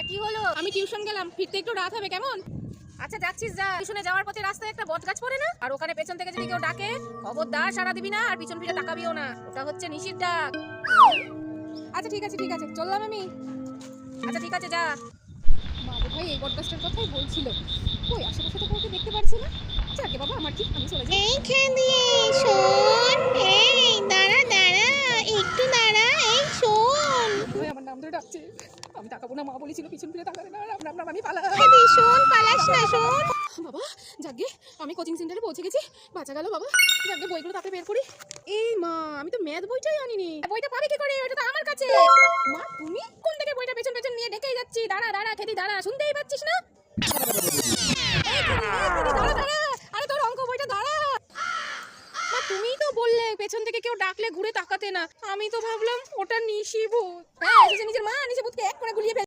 কি হলো? আমি টিউশন গেলাম, ফিরতে একটু রাত হবে, কেমন? আচ্ছা যাচ্ছিস যা। টিউশনে যাওয়ার পথে রাস্তায় একটা বটগাছ পড়ে না, আর ওখানে পেছন থেকে যদি কেউ ডাকে খবরদার সাড়া দিবি না, আর পিছন ফিরে তাকাবিও না। ওটা হচ্ছে নিশির ডাক। আচ্ছা ঠিক আছে চললাম আমি। আচ্ছা ঠিক আছে যা। মা বোধহয় এই বটগাছটার কথাই বলছিল। কই আশেপাশে তো কাউকে দেখতে পারছি না। যাকে বাবা, আমার কি, আমি চলে যাই। এইখানে শোন, এই দাঁড়া দাঁড়া, একটু দাঁড়া, এই শোন। বোধহয় আমার নাম ধরে ডাকছে। আমি তাকাবো না, মা বলেছিল পিছন ফিরে তাকাবে না, রাম রাম রাম, আমি পালাই। আরে শোন, পালাস না, শোন। বাবা যাকে, আমি কোচিং সেন্টারে পৌঁছে গেছি, বাঁচা গেল বাবা। যাকে বইগুলো তাতে বের করি। এই মা, আমি তো ম্যাথ বইটাই আনিনি। বইটা পাবে কি করে? ওটা তো আমার কাছে। মা তুমি কোন থেকে বইটা পেছন পেছন নিয়ে ডেকেই যাচ্ছি। দাঁড়া দাঁড়া খেদি দাঁড়া, শুনতেই পাচ্ছিস না? এই খেদি দাঁড়া দাঁড়া। আরে তোর অঙ্ক বইটা দাঁড়া। মা তুমিই তো বললে পেছন থেকে কেউ ডাকলে ঘুরে তাকাতে না। আমি তো ভাবলাম ওটা নিশি ভূত। হ্যাঁ, নিজের মা নিশে ভূতকে এক করে গুলিয়ে ফেল।